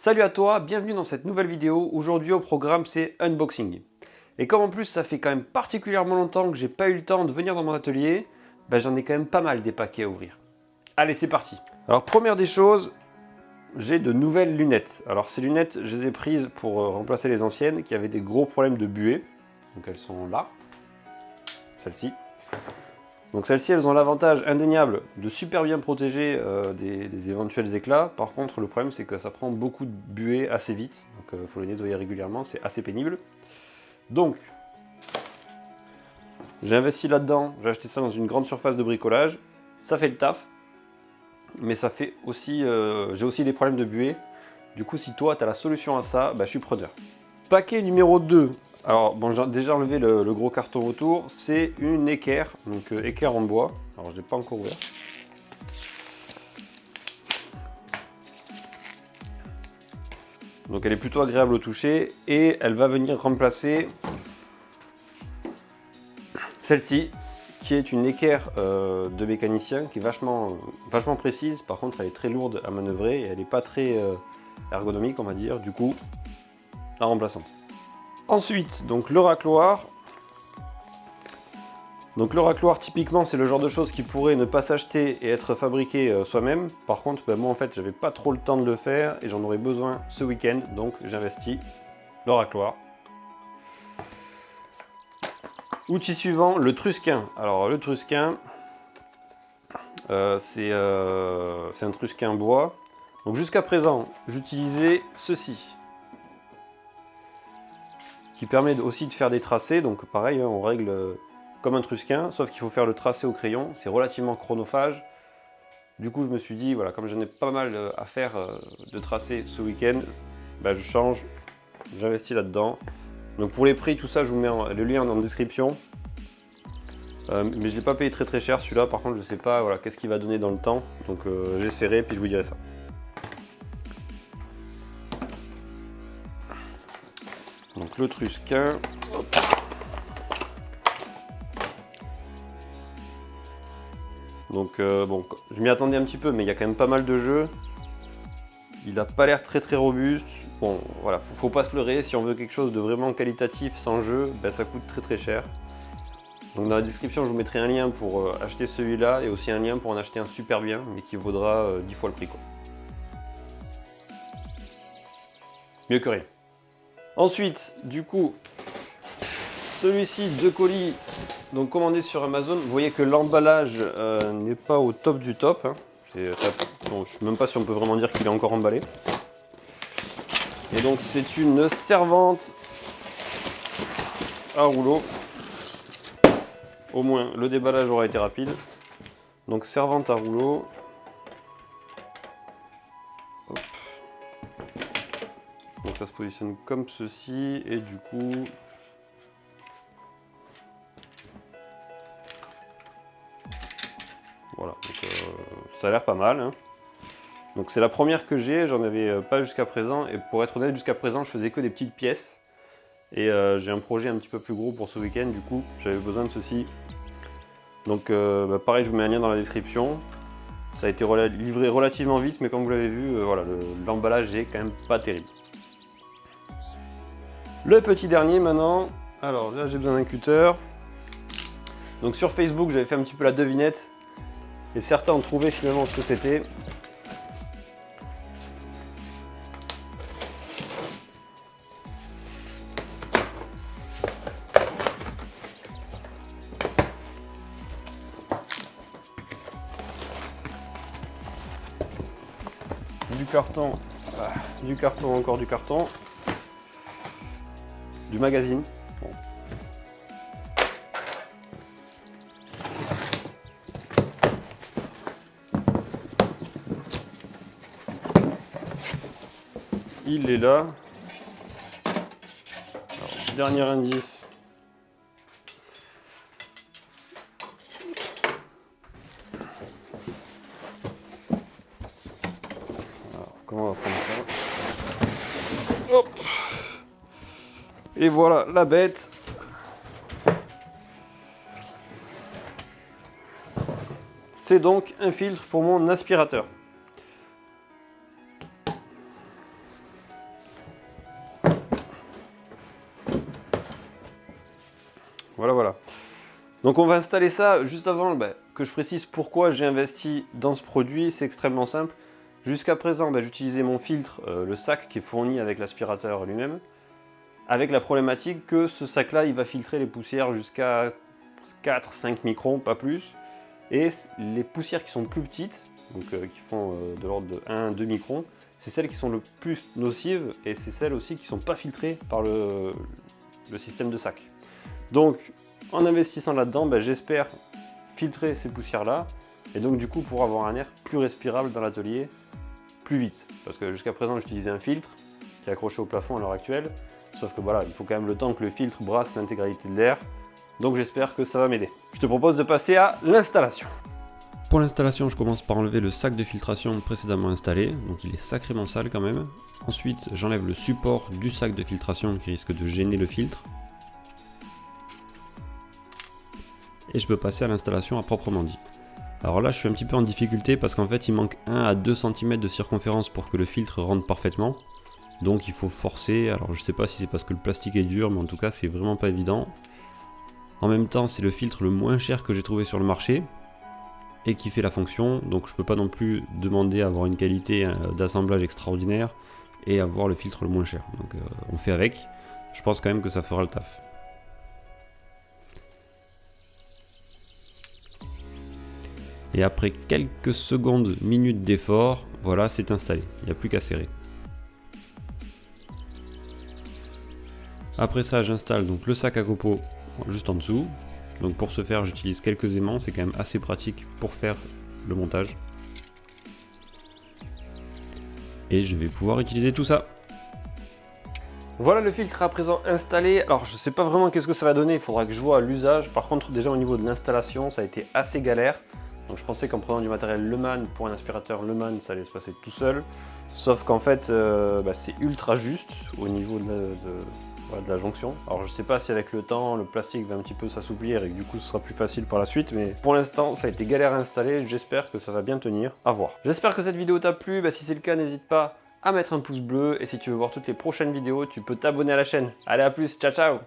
Salut à toi, bienvenue dans cette nouvelle vidéo. Aujourd'hui au programme c'est unboxing. Et comme en plus ça fait quand même particulièrement longtemps que j'ai pas eu le temps de venir dans mon atelier, j'en ai quand même pas mal des paquets à ouvrir. Allez, c'est parti. Alors première des choses, j'ai de nouvelles lunettes. Alors ces lunettes, je les ai prises pour remplacer les anciennes qui avaient des gros problèmes de buée. Donc elles sont là, celles-ci. Donc celles-ci, elles ont l'avantage indéniable de super bien protéger des éventuels éclats. Par contre, le problème, c'est que ça prend beaucoup de buée assez vite. Donc il faut les nettoyer régulièrement, c'est assez pénible. Donc, j'ai investi là-dedans, j'ai acheté ça dans une grande surface de bricolage. Ça fait le taf, mais ça fait aussi, j'ai aussi des problèmes de buée. Du coup, si toi, tu as la solution à ça, je suis preneur. Paquet numéro 2. Alors, bon, j'ai déjà enlevé le gros carton autour. C'est une équerre, donc équerre en bois. Alors, je ne l'ai pas encore ouvert. Donc, elle est plutôt agréable au toucher et elle va venir remplacer celle-ci, qui est une équerre de mécanicien qui est vachement précise. Par contre, elle est très lourde à manœuvrer et elle n'est pas très ergonomique, on va dire. Du coup, la remplaçant. Ensuite, donc le racloir. Donc le racloir, typiquement, c'est le genre de choses qui pourrait ne pas s'acheter et être fabriqué soi-même. Par contre, moi en fait, j'avais pas trop le temps de le faire et j'en aurais besoin ce week-end, donc j'investis le racloir. Outil suivant, le trusquin. Alors le trusquin, c'est un trusquin bois. Donc jusqu'à présent, j'utilisais ceci, qui permet aussi de faire des tracés. Donc pareil, on règle comme un trusquin, sauf qu'il faut faire le tracé au crayon. C'est relativement chronophage. Du coup, je me suis dit, voilà, comme j'en ai pas mal à faire de tracés ce week-end, je change, j'investis là-dedans. Donc pour les prix, tout ça, je vous mets le lien en description. Mais je ne l'ai pas payé très très cher celui-là. Par contre, je ne sais pas voilà, qu'est-ce qu'il va donner dans le temps. Donc j'essaierai, puis je vous dirai ça. Donc le trusquin. Hop. Donc bon, je m'y attendais un petit peu, mais il y a quand même pas mal de jeux. Il n'a pas l'air très très robuste. Bon, voilà, faut pas se leurrer. Si on veut quelque chose de vraiment qualitatif sans jeu, ça coûte très très cher. Donc dans la description, je vous mettrai un lien pour acheter celui-là et aussi un lien pour en acheter un super bien, mais qui vaudra 10 fois le prix, quoi. Mieux que rien. Ensuite, du coup, celui-ci, 2 colis, donc commandé sur Amazon. Vous voyez que l'emballage n'est pas au top du top. Hein. Bon, je ne sais même pas si on peut vraiment dire qu'il est encore emballé. Et donc c'est une servante à rouleau. Au moins le déballage aura été rapide. Donc servante à rouleau. Hop. Donc ça se positionne comme ceci et du coup voilà, donc, ça a l'air pas mal. Hein. Donc c'est la première que j'ai, j'en avais pas jusqu'à présent et pour être honnête, jusqu'à présent je faisais que des petites pièces et j'ai un projet un petit peu plus gros pour ce week-end, du coup j'avais besoin de ceci. Donc pareil, je vous mets un lien dans la description. Ça a été livré relativement vite, mais comme vous l'avez vu, voilà, l'emballage est quand même pas terrible. Le petit dernier maintenant, alors là j'ai besoin d'un cutter. Donc sur Facebook j'avais fait un petit peu la devinette et certains ont trouvé finalement ce que c'était. Du carton, encore du carton, du magazine. Bon. Il est là. Alors, dernier indice. Alors, comment on va prendre ça? Hop. Et voilà la bête. C'est donc un filtre pour mon aspirateur. Voilà. Donc on va installer ça. Juste avant que je précise pourquoi j'ai investi dans ce produit, c'est extrêmement simple. Jusqu'à présent, j'utilisais mon filtre, le sac qui est fourni avec l'aspirateur lui-même, avec la problématique que ce sac-là, il va filtrer les poussières jusqu'à 4-5 microns, pas plus. Et les poussières qui sont plus petites, donc qui font de l'ordre de 1-2 microns, c'est celles qui sont le plus nocives et c'est celles aussi qui ne sont pas filtrées par le système de sac. Donc en investissant là-dedans, j'espère filtrer ces poussières-là et donc du coup pour avoir un air plus respirable dans l'atelier plus vite. Parce que jusqu'à présent j'utilisais un filtre qui est accroché au plafond à l'heure actuelle, sauf que voilà, il faut quand même le temps que le filtre brasse l'intégralité de l'air. Donc j'espère que ça va m'aider. Je te propose de passer à l'installation. Pour l'installation, je commence par enlever le sac de filtration précédemment installé, donc il est sacrément sale quand même. Ensuite, j'enlève le support du sac de filtration qui risque de gêner le filtre. Et je peux passer à l'installation à proprement dit. Alors là, je suis un petit peu en difficulté parce qu'en fait, il manque 1 à 2 cm de circonférence pour que le filtre rentre parfaitement. Donc il faut forcer, alors je sais pas si c'est parce que le plastique est dur, mais en tout cas, c'est vraiment pas évident. En même temps, c'est le filtre le moins cher que j'ai trouvé sur le marché et qui fait la fonction, donc je peux pas non plus demander à avoir une qualité d'assemblage extraordinaire et avoir le filtre le moins cher. Donc on fait avec, je pense quand même que ça fera le taf. Et après quelques secondes, minutes d'effort, voilà, c'est installé, il n'y a plus qu'à serrer. Après ça, j'installe donc le sac à copeaux juste en dessous. Donc pour ce faire, j'utilise quelques aimants, c'est quand même assez pratique pour faire le montage. Et je vais pouvoir utiliser tout ça. Voilà le filtre à présent installé. Alors je sais pas vraiment qu'est-ce que ça va donner, il faudra que je vois l'usage. Par contre déjà au niveau de l'installation, ça a été assez galère. Donc je pensais qu'en prenant du matériel Leman pour un aspirateur Leman, ça allait se passer tout seul. Sauf qu'en fait, c'est ultra juste au niveau de la jonction. Alors je sais pas si avec le temps le plastique va un petit peu s'assouplir et que du coup ce sera plus facile par la suite, mais pour l'instant ça a été galère à installer, j'espère que ça va bien tenir, à voir. J'espère que cette vidéo t'a plu, si c'est le cas n'hésite pas à mettre un pouce bleu et si tu veux voir toutes les prochaines vidéos tu peux t'abonner à la chaîne. Allez à plus, ciao ciao.